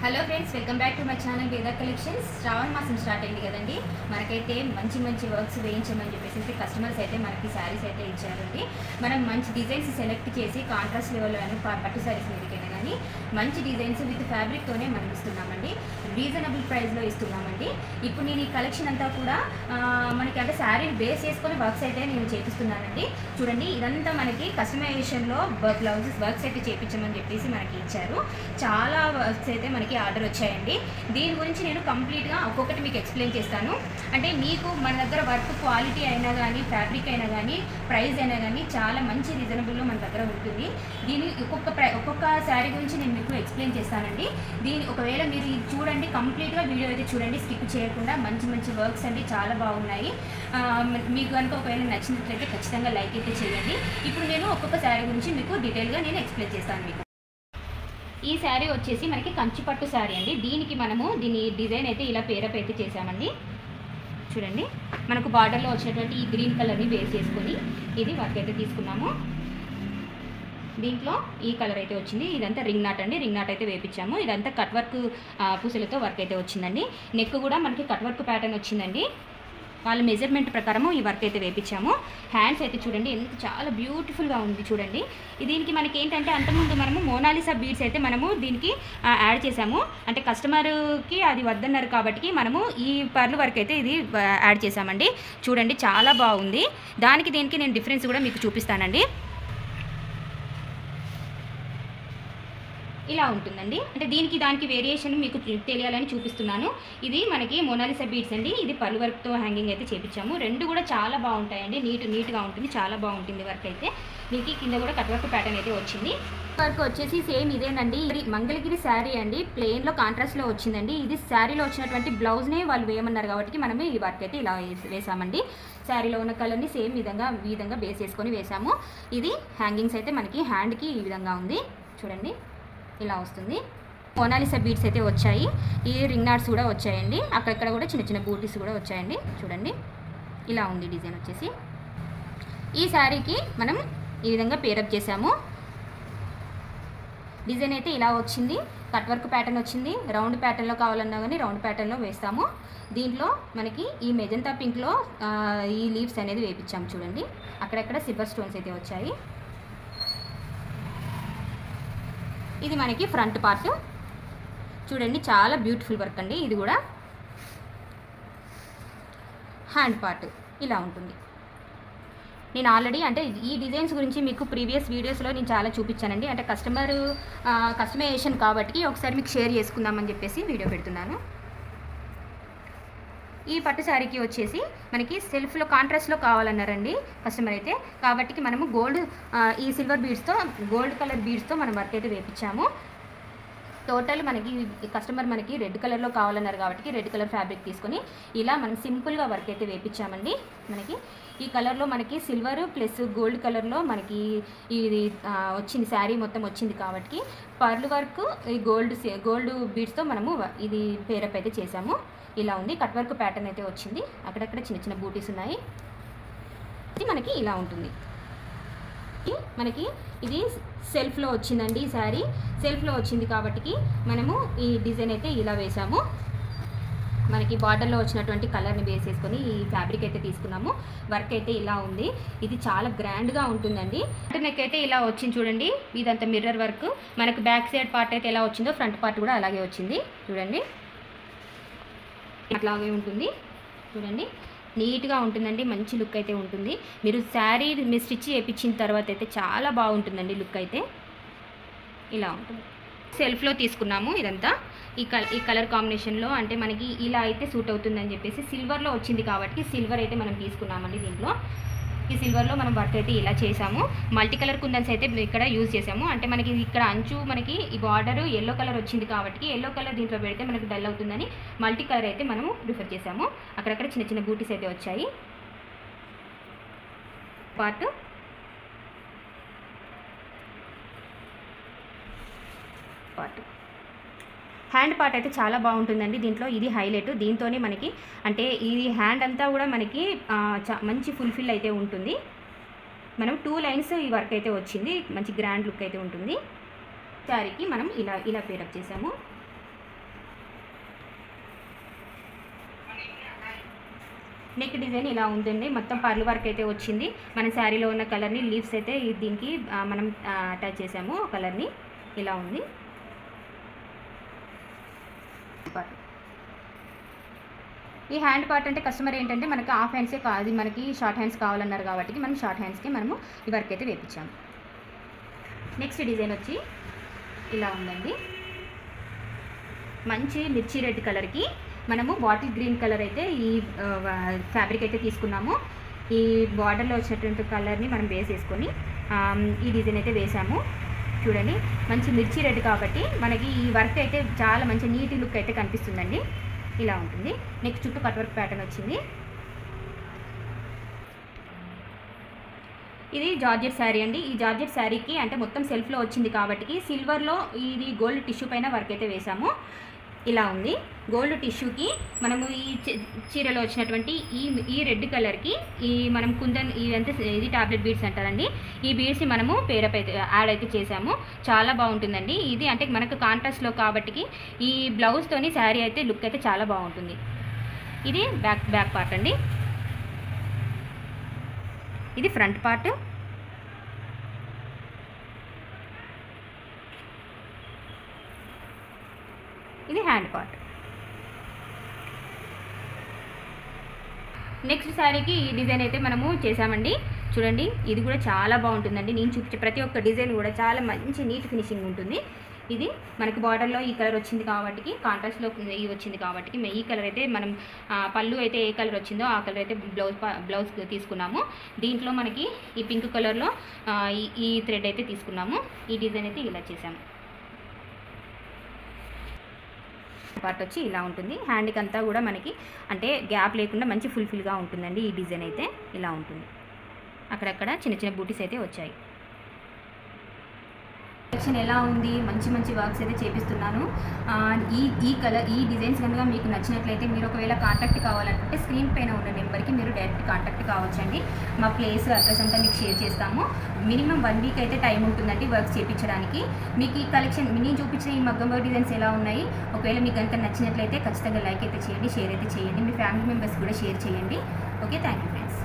Hello friends, welcome back to my channel Veda collections. Shravana మాసం start అయింది కదండి. మనకైతే మంచి వర్క్స్ వేయించమని చెప్పేసి కస్టమర్స్ అయితే మనకి శారీస్ అయితే ఇచ్చారండి. మనం మంచి డిజైన్స్ సెలెక్ట్ చేసి కాంట్రాస్ట్ లెవెల్లో అని పట్టు శారీస్ మీదకైనా కానీ మంచి డిజైన్స్ విత్ ఫ్యాబ్రిక్తోనే మనం ఇస్తున్నామండి. రీజనబుల్ ప్రైస్లో ఇస్తున్నామండి. ఇప్పుడు నేను ఈ కలెక్షన్ అంతా కూడా మనకి అంటే శారీని బేస్ చేసుకొని వర్క్స్ అయితే నేను చేపిస్తున్నానండి. చూడండి, ఇదంతా మనకి కస్టమైజేషన్లో బ్లౌజెస్ వర్క్స్ అయితే చేయించమని చెప్పేసి మనకి ఇచ్చారు. చాలా వర్క్స్ అయితే మనకి ఆర్డర్ వచ్చాయండి. దీని గురించి నేను కంప్లీట్గా ఒక్కొక్కటి మీకు ఎక్స్ప్లెయిన్ చేస్తాను. అంటే మీకు మన దగ్గర వర్క్ క్వాలిటీ అయినా కానీ ఫ్యాబ్రిక్ అయినా కానీ ప్రైస్ అయినా కానీ చాలా మంచి రీజనబుల్లో మన దగ్గర ఉంటుంది. దీని ఒక్కొక్క శారీ గురించి నేను మీకు ఎక్స్ప్లెయిన్ చేస్తానండి. దీని ఒకవేళ మీరు ఇది చూడండి, కంప్లీట్గా వీడియో అయితే చూడండి, స్కిప్ చేయకుండా. మంచి వర్క్స్ అండి, చాలా బాగున్నాయి. మీకు కనుక ఒకవేళ నచ్చినట్లయితే ఖచ్చితంగా లైక్ అయితే చేయండి. ఇప్పుడు నేను ఒక్కొక్క శారీ గురించి మీకు డీటెయిల్గా నేను ఎక్స్ప్లెయిన్ చేస్తాను మీకు. ఈ శారీ వచ్చేసి మనకి కంచిపట్టు శారీ అండి. దీని డిజైన్ అయితే ఇలా పేరప్ అయితే చేసామండి. చూడండి, మనకు బార్డర్లో వచ్చినటువంటి ఈ గ్రీన్ కలర్ని బేస్ చేసుకొని ఇది వర్క్ అయితే తీసుకున్నాము. దీంట్లో ఈ కలర్ అయితే వచ్చింది. ఇదంతా రింగ్ నాట్ అండి. రింగ్ నాట్ అయితే వేపించాము. ఇదంతా కట్ వర్క్ పూసలతో వర్క్ అయితే వచ్చిందండి. నెక్ కూడా మనకి కట్ వర్క్ ప్యాటర్న్ వచ్చిందండి. వాళ్ళ మెజర్మెంట్ ప్రకారము ఈ వర్క్ అయితే వేపించాము. హ్యాండ్స్ అయితే చూడండి ఎంత చాలా బ్యూటిఫుల్గా ఉంది. చూడండి, దీనికి మనకి ఏంటంటే అంతకుముందు మనము మోనాలిసా బీడ్స్ అయితే మనము దీనికి యాడ్ చేసాము. అంటే కస్టమర్కి అది వద్దన్నారు కాబట్టి మనము ఈ పర్ల్ వర్క్ అయితే ఇది యాడ్ చేసామండి. చూడండి, చాలా బాగుంది. దీనికి నేను డిఫరెన్స్ కూడా మీకు చూపిస్తానండి. ఇలా ఉంటుందండి. అంటే దానికి వేరియేషన్ మీకు తెలియాలని చూపిస్తున్నాను. ఇది మనకి మోనాలిసా బీడ్స్ అండి. ఇది పర్ల్ వర్క్తో హ్యాంగింగ్ అయితే చేపించాము. రెండు కూడా చాలా బాగుంటాయండి. నీట్గా ఉంటుంది, చాలా బాగుంటుంది వర్క్ అయితే. దీనికి కింద కూడా కట్ వర్క్ ప్యాటర్న్ అయితే వచ్చింది. వర్క్ వచ్చేసి సేమ్ ఇదేనండి. ఇది మంగళగిరి శారీ అండి. ప్లెయిన్లో కాంట్రాస్ట్లో వచ్చిందండి. ఇది శారీలో వచ్చినటువంటి బ్లౌజ్నే వాళ్ళు వేయమన్నారు కాబట్టి మనమే ఈ వర్క్ అయితే ఇలా వేసామండి. శారీలో ఉన్న కలర్ని సేమ్ ఈ విధంగా బేస్ చేసుకొని వేసాము. ఇది హ్యాంగింగ్స్ అయితే మనకి హ్యాండ్కి ఈ విధంగా ఉంది. చూడండి, ఇలా వస్తుంది. మోనాలిసా బీడ్స్ అయితే వచ్చాయి. ఈ రింగ్ నాట్స్ కూడా వచ్చాయండి. అక్కడక్కడ కూడా చిన్న బూటీస్ కూడా వచ్చాయండి. చూడండి, ఇలా ఉంది డిజైన్ వచ్చేసి. ఈ శారీకి మనం ఈ విధంగా పేరప్ చేసాము. డిజైన్ అయితే ఇలా వచ్చింది. కట్ వర్క్ ప్యాటర్న్ వచ్చింది. రౌండ్ ప్యాటర్న్లో కావాలన్నా కానీ రౌండ్ ప్యాటర్న్లో వేస్తాము. దీంట్లో మనకి ఈ మెజంతా పింక్లో ఈ లీవ్స్ అనేది వేపించాము. చూడండి, అక్కడక్కడ సిల్వర్ స్టోన్స్ అయితే వచ్చాయి. ఇది మనకి ఫ్రంట్ పార్ట్. చూడండి, చాలా బ్యూటిఫుల్ వర్క్ అండి. ఇది కూడా హ్యాండ్ పార్ట్ ఇలా ఉంటుంది. నేను ఆల్రెడీ అంటే ఈ డిజైన్స్ గురించి మీకు ప్రీవియస్ వీడియోస్లో నేను చాలా చూపించానండి. అంటే కస్టమైజేషన్ కాబట్టి ఒకసారి మీకు షేర్ చేసుకుందామని చెప్పేసి వీడియో పెడుతున్నాను. ఈ పట్టు శారీకి వచ్చేసి మనకి సెల్ఫ్లో కాంట్రాస్ట్లో కావాలన్నారండి కస్టమర్ అయితే. కాబట్టి మనము ఈ సిల్వర్ బీడ్స్తో గోల్డ్ కలర్ బీడ్స్తో మనం వర్క్ అయితే వేపించాము. టోటల్ మనకి కస్టమర్ మనకి రెడ్ కలర్లో కావాలన్నారు కాబట్టి రెడ్ కలర్ ఫ్యాబ్రిక్ తీసుకొని ఇలా మనం సింపుల్గా వర్క్ అయితే వేపించామండి. మనకి ఈ కలర్లో మనకి సిల్వర్ ప్లస్ గోల్డ్ కలర్లో మనకి ఇది వచ్చింది. శారీ మొత్తం వచ్చింది కాబట్టి పర్ల్ వర్క్ ఈ గోల్డ్ బీడ్స్తో మనము ఇది పేరప్ అయితే చేసాము. ఇలా ఉంది. కట్ వర్క్ ప్యాటర్న్ అయితే వచ్చింది. అక్కడక్కడ చిన్న బూటీస్ ఉన్నాయి. ఇది మనకి ఇలా ఉంటుంది. మనకి ఇది సెల్ఫ్లో వచ్చిందండి. ఈ శారీ సెల్ఫ్లో వచ్చింది కాబట్టి మనము ఈ డిజైన్ అయితే ఇలా వేసాము. మనకి బార్డర్లో వచ్చినటువంటి కలర్ని బేస్ చేసుకొని ఈ ఫ్యాబ్రిక్ అయితే తీసుకున్నాము. వర్క్ అయితే ఇలా ఉంది. ఇది చాలా గ్రాండ్గా ఉంటుందండి. నెక్ అయితే ఇలా వచ్చింది. చూడండి, ఇదంతా మిర్రర్ వర్క్. మనకు బ్యాక్ సైడ్ పార్ట్ అయితే ఎలా వచ్చిందో ఫ్రంట్ పార్ట్ కూడా అలాగే వచ్చింది. చూడండి, అట్లాగే ఉంటుంది. చూడండి, నీట్గా ఉంటుందండి. మంచి లుక్ అయితే ఉంటుంది. మీరు స్టిచ్ చేయించిన తర్వాత అయితే చాలా బాగుంటుందండి లుక్ అయితే. ఇలా ఉంటుంది. సెల్ఫ్లో తీసుకున్నాము. ఇదంతా ఈ కలర్ కాంబినేషన్లో అంటే మనకి ఇలా అయితే సూట్ అవుతుందని చెప్పేసి సిల్వర్లో వచ్చింది కాబట్టి సిల్వర్ అయితే మనం తీసుకున్నామండి. దీంట్లో ఈ సిల్వర్లో మనం వర్క్ అయితే ఇలా చేసాము. మల్టీ కలర్ కుందన్స్ అయితే ఇక్కడ యూజ్ చేసాము. అంటే మనకి ఇక్కడ అంచు మనకి ఈ బార్డర్ ఎల్లో కలర్ వచ్చింది కాబట్టి ఎల్లో కలర్ దీంట్లో పెడితే మనకి డల్ అవుతుందని మల్టీ కలర్ అయితే మనము ప్రిఫర్ చేసాము. అక్కడక్కడ చిన్న బూటీస్ అయితే వచ్చాయి. పార్ట్ హ్యాండ్ పార్ట్ అయితే చాలా బాగుంటుందండి. దీంట్లో ఇది హైలైట్. దీంతోనే మనకి అంటే ఈ హ్యాండ్ అంతా కూడా మనకి మంచి ఫుల్ఫిల్ అయితే ఉంటుంది. మనం 2 లైన్స్ ఈ వర్క్ అయితే వచ్చింది. మంచి గ్రాండ్ లుక్ అయితే ఉంటుంది. శారీకి మనం ఇలా పేరప్ చేసాము. నెక్ డిజైన్ ఇలా ఉందండి, మొత్తం పర్ల్ వర్క్ అయితే వచ్చింది. మన శారీలో ఉన్న కలర్ని లీవ్స్ అయితే దీనికి మనం అటాచ్ చేసాము కలర్ని. ఇలా ఉంది. ఈ హ్యాండ్ పార్ట్ అంటే కస్టమర్ ఏంటంటే మనకి హాఫ్ హ్యాండ్సే కాదు, మనకి షార్ట్ హ్యాండ్స్ కావాలన్నారు కాబట్టి మనం షార్ట్ హ్యాండ్స్కి మనము ఈ వర్క్ అయితే వేపించాము. నెక్స్ట్ డిజైన్ వచ్చి ఇలా ఉందండి, మంచి మిర్చి రెడ్ కలర్కి మనము బాటిల్ గ్రీన్ కలర్ అయితే ఈ ఫ్యాబ్రిక్ అయితే తీసుకున్నాము. ఈ బార్డర్లో వచ్చినటువంటి కలర్ని మనం బేస్ వేసుకొని ఈ డిజైన్ అయితే వేసాము. చూడండి, మంచి మిర్చి రెడ్ కాబట్టి మనకి ఈ వర్క్ అయితే చాలా మంచి నీట్ లుక్ అయితే కనిపిస్తుందండి. ఇలా ఉంటుంది. నెక్స్ట్ చుట్టూ కట్ వర్క్ ప్యాటర్న్ వచ్చింది. ఇది జార్జెట్ శారీ అండి. ఈ జార్జెట్ శారీకి అంటే మొత్తం సెల్ఫ్లో వచ్చింది కాబట్టి సిల్వర్లో ఇది గోల్డ్ టిష్యూ పైన వర్క్ అయితే వేసాము. ఇలా ఉంది. గోల్డ్ టిష్యూకి మనము ఈ చీరలో వచ్చినటువంటి ఈ రెడ్ కలర్కి ఈ మనం కుందన్ ఇదంతా ఇది టాబ్లెట్ బీడ్స్ అంటారండి. ఈ బీడ్స్ని మనము పేరప్ అయితే యాడ్ అయితే చేసాము. చాలా బాగుంటుందండి. ఇది అంటే మనకు కాంట్రాస్ట్లో కాబట్టి ఈ బ్లౌజ్తోని శారీ అయితే లుక్ అయితే చాలా బాగుంటుంది. ఇది బ్యాక్ పార్ట్ అండి. ఇది ఫ్రంట్ పార్ట్. ఇది హ్యాండ్ పార్ట్. నెక్స్ట్ శారీకి ఈ డిజైన్ అయితే మనము చేసామండి. చూడండి, ఇది కూడా చాలా బాగుంటుందండి. నేను చూపించే ప్రతి ఒక్క డిజైన్ కూడా చాలా మంచి నీట్ ఫినిషింగ్ ఉంటుంది. ఇది మనకి బార్డర్లో ఈ కలర్ వచ్చింది కాబట్టి, కాంట్రాస్ట్లో ఈ వచ్చింది కాబట్టి ఈ కలర్ అయితే మనం పళ్ళు అయితే ఏ కలర్ వచ్చిందో ఆ కలర్ అయితే బ్లౌజ్ తీసుకున్నాము. దీంట్లో మనకి ఈ పింక్ కలర్లో ఈ థ్రెడ్ అయితే తీసుకున్నాము. ఈ డిజైన్ అయితే ఇలా చేసాము. పార్ట్ వచ్చి ఇలా ఉంటుంది. హ్యాండ్కి అంతా కూడా మనకి అంటే గ్యాప్ లేకుండా మంచి ఫుల్ఫిల్గా ఉంటుందండి. ఈ డిజైన్ అయితే ఇలా ఉంటుంది. అక్కడక్కడ చిన్న చిన్న బూటీస్ అయితే వచ్చాయి. కలెక్షన్ ఎలా ఉంది, మంచి మంచి వర్క్స్ అయితే చేపిస్తున్నాను. ఈ డిజైన్స్ కనుక మీకు నచ్చినట్లయితే మీరు ఒకవేళ కాంటాక్ట్ కావాలనుకుంటే స్క్రీన్ పైన ఉన్న నెంబర్కి మీరు డైరెక్ట్ కాంటాక్ట్ కావచ్చండి. మా ప్లేస్ అడ్రస్ అంతా మీకు షేర్ చేస్తాము. మినిమం 1 వీక్ అయితే టైం ఉంటుందండి వర్క్ చేయించడానికి. మీకు ఈ కలెక్షన్ నేను చూపించిన ఈ మగ్గం వర్క్ డిజైన్స్ ఎలా ఉన్నాయి, ఒకవేళ మీకు కనుక నచ్చినట్లయితే ఖచ్చితంగా లైక్ అయితే చేయండి, షేర్ అయితే చేయండి, మీ ఫ్యామిలీ మెంబర్స్ కూడా షేర్ చేయండి. Okay, thank you friends.